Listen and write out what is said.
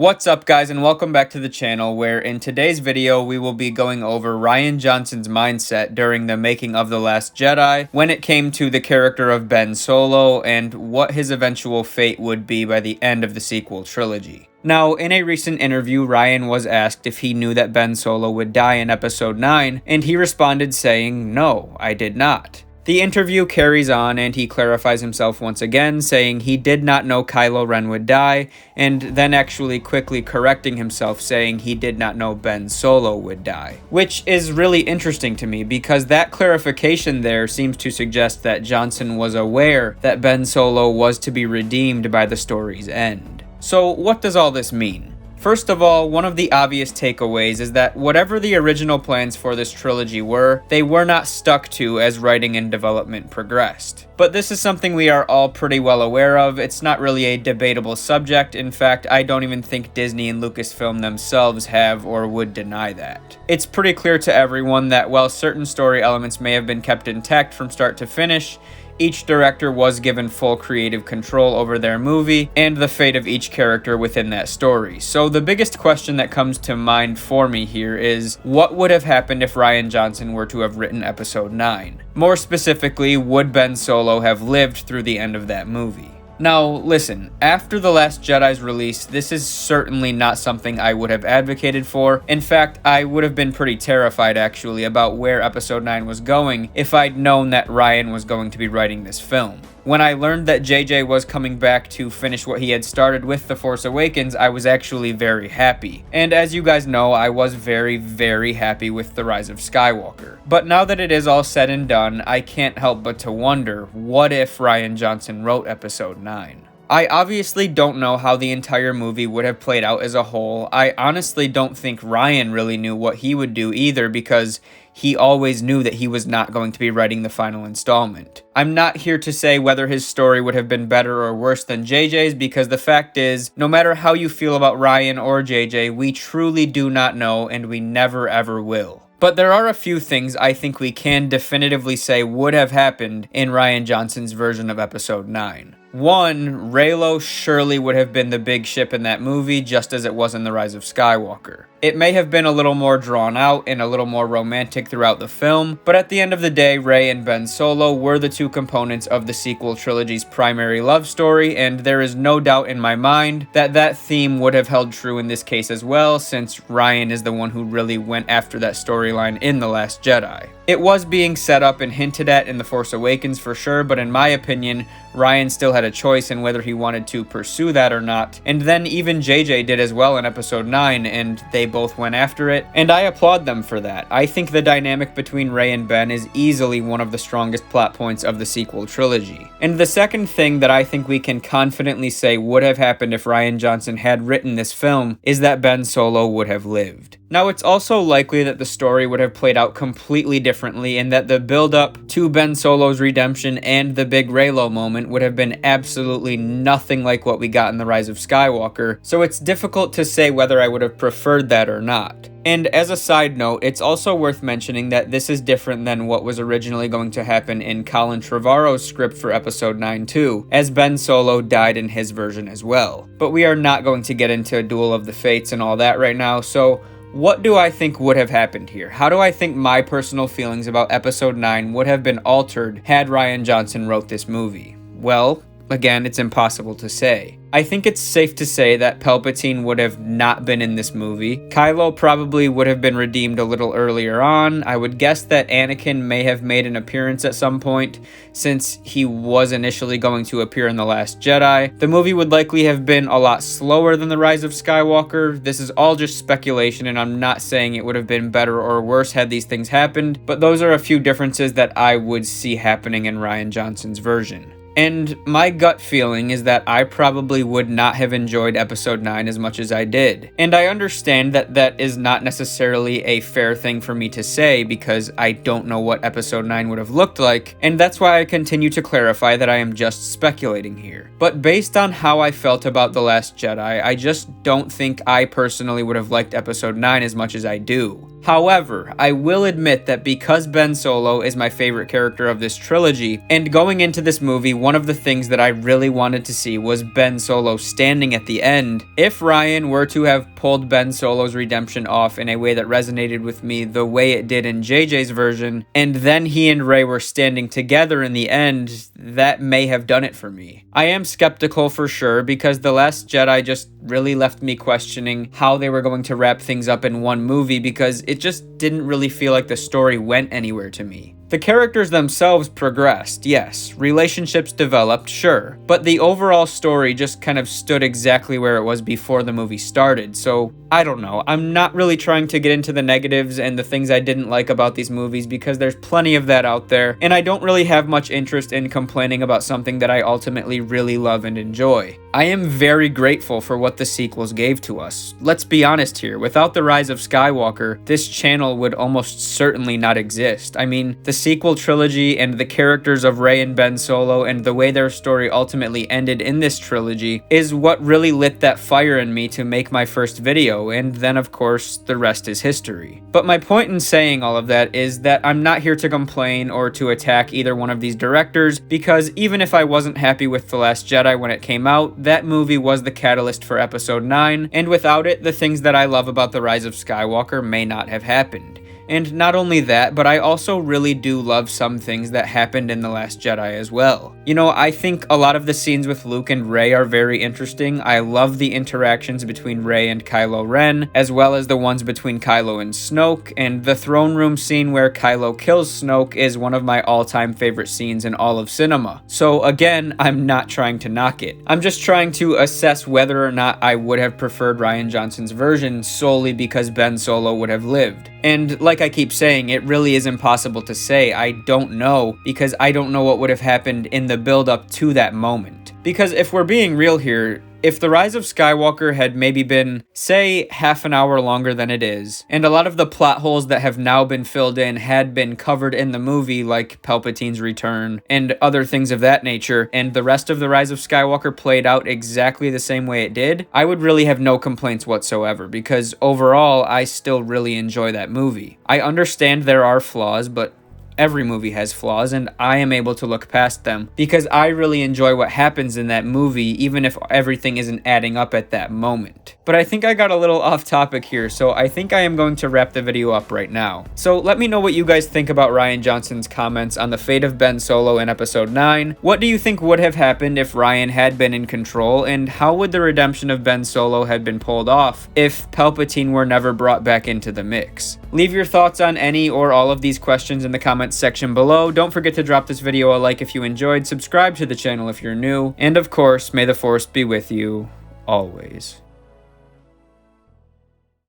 What's up guys, and welcome back to the channel, where in today's video we will be going over Rian Johnson's mindset during the making of The Last Jedi when it came to the character of Ben Solo and what his eventual fate would be by the end of the sequel trilogy. Now, in a recent interview, Rian was asked if he knew that Ben Solo would die in episode 9, and he responded saying, "No, I did not." The interview carries on and he clarifies himself once again, saying he did not know Kylo Ren would die, and then actually quickly correcting himself, saying he did not know Ben Solo would die. Which is really interesting to me, because that clarification there seems to suggest that Johnson was aware that Ben Solo was to be redeemed by the story's end. So what does all this mean? First of all, one of the obvious takeaways is that whatever the original plans for this trilogy were, they were not stuck to as writing and development progressed. But this is something we are all pretty well aware of. It's not really a debatable subject. In fact, I don't even think Disney and Lucasfilm themselves have or would deny that. It's pretty clear to everyone that while certain story elements may have been kept intact from start to finish, each director was given full creative control over their movie and the fate of each character within that story. So the biggest question that comes to mind for me here is, what would have happened if Rian Johnson were to have written episode 9? More specifically, would Ben Solo have lived through the end of that movie? Now, listen, after The Last Jedi's release, this is certainly not something I would have advocated for. In fact, I would have been pretty terrified, actually, about where Episode 9 was going if I'd known that Rian was going to be writing this film. When I learned that JJ was coming back to finish what he had started with The Force Awakens, I was actually very happy. And as you guys know, I was very happy with The Rise of Skywalker. But now that it is all said and done, I can't help but to wonder, what if Rian Johnson wrote Episode 9? I obviously don't know how the entire movie would have played out as a whole. I honestly don't think Rian really knew what he would do either, because he always knew that he was not going to be writing the final installment. I'm not here to say whether his story would have been better or worse than JJ's, because the fact is, no matter how you feel about Rian or JJ, we truly do not know, and we never ever will. But there are a few things I think we can definitively say would have happened in Rian Johnson's version of Episode 9. One, Reylo surely would have been the big ship in that movie, just as it was in The Rise of Skywalker. It may have been a little more drawn out and a little more romantic throughout the film, but at the end of the day, Rey and Ben Solo were the two components of the sequel trilogy's primary love story, and there is no doubt in my mind that that theme would have held true in this case as well, since Rian is the one who really went after that storyline in The Last Jedi. It was being set up and hinted at in The Force Awakens for sure, but in my opinion, Rian still had a choice in whether he wanted to pursue that or not, and then even JJ did as well in Episode 9, and they both went after it, and I applaud them for that. I think the dynamic between Rey and Ben is easily one of the strongest plot points of the sequel trilogy. And the second thing that I think we can confidently say would have happened if Rian Johnson had written this film is that Ben Solo would have lived. Now, it's also likely that the story would have played out completely differently, and that the build-up to Ben Solo's redemption and the big Reylo moment would have been absolutely nothing like what we got in The Rise of Skywalker, so it's difficult to say whether I would have preferred that or not. And as a side note, it's also worth mentioning that this is different than what was originally going to happen in Colin Trevorrow's script for Episode 9 too, as Ben Solo died in his version as well. But we are not going to get into a Duel of the Fates and all that right now, so what do I think would have happened here? How do I think my personal feelings about Episode 9 would have been altered had Rian Johnson wrote this movie? Well, again, it's impossible to say. I think it's safe to say that Palpatine would have not been in this movie. Kylo probably would have been redeemed a little earlier on. I would guess that Anakin may have made an appearance at some point, since he was initially going to appear in The Last Jedi. The movie would likely have been a lot slower than The Rise of Skywalker. This is all just speculation, and I'm not saying it would have been better or worse had these things happened, but those are a few differences that I would see happening in Rian Johnson's version. And my gut feeling is that I probably would not have enjoyed Episode 9 as much as I did. And I understand that that is not necessarily a fair thing for me to say, because I don't know what Episode 9 would have looked like, and that's why I continue to clarify that I am just speculating here. But based on how I felt about The Last Jedi, I just don't think I personally would have liked Episode 9 as much as I do. However, I will admit that because Ben Solo is my favorite character of this trilogy, and going into this movie one of the things that I really wanted to see was Ben Solo standing at the end. If Rian were to have pulled Ben Solo's redemption off in a way that resonated with me the way it did in JJ's version, and then he and Rey were standing together in the end, that may have done it for me. I am skeptical for sure, because The Last Jedi just really left me questioning how they were going to wrap things up in one movie, because it just didn't really feel like the story went anywhere to me. The characters themselves progressed, yes. Relationships developed, sure. But the overall story just kind of stood exactly where it was before the movie started, so I don't know. I'm not really trying to get into the negatives and the things I didn't like about these movies, because there's plenty of that out there, and I don't really have much interest in complaining about something that I ultimately really love and enjoy. I am very grateful for what the sequels gave to us. Let's be honest here, without The Rise of Skywalker, this channel would almost certainly not exist. I mean, the sequel trilogy and the characters of Rey and Ben Solo and the way their story ultimately ended in this trilogy is what really lit that fire in me to make my first video, and then of course, the rest is history. But my point in saying all of that is that I'm not here to complain or to attack either one of these directors, because even if I wasn't happy with The Last Jedi when it came out, that movie was the catalyst for Episode 9, and without it, the things that I love about The Rise of Skywalker may not have happened. And not only that, but I also really do love some things that happened in The Last Jedi as well. You know, I think a lot of the scenes with Luke and Rey are very interesting. I love the interactions between Rey and Kylo Ren, as well as the ones between Kylo and Snoke, and the throne room scene where Kylo kills Snoke is one of my all-time favorite scenes in all of cinema. So again, I'm not trying to knock it. I'm just trying to assess whether or not I would have preferred Rian Johnson's version solely because Ben Solo would have lived. And like I keep saying, it really is impossible to say. I don't know, because I don't know what would have happened in the build-up to that moment. Because if we're being real here, if The Rise of Skywalker had maybe been, say, half an hour longer than it is, and a lot of the plot holes that have now been filled in had been covered in the movie, like Palpatine's return and other things of that nature, and the rest of The Rise of Skywalker played out exactly the same way it did, I would really have no complaints whatsoever, because overall, I still really enjoy that movie. I understand there are flaws, but every movie has flaws, and I am able to look past them because I really enjoy what happens in that movie, even if everything isn't adding up at that moment. But I think I got a little off topic here, so I think I am going to wrap the video up right now. So let me know what you guys think about Rian Johnson's comments on the fate of Ben Solo in Episode 9. What do you think would have happened if Rian had been in control, and how would the redemption of Ben Solo have been pulled off if Palpatine were never brought back into the mix? Leave your thoughts on any or all of these questions in the comments section below. Don't forget to drop this video a like if you enjoyed, subscribe to the channel if you're new, and of course, may the Force be with you always.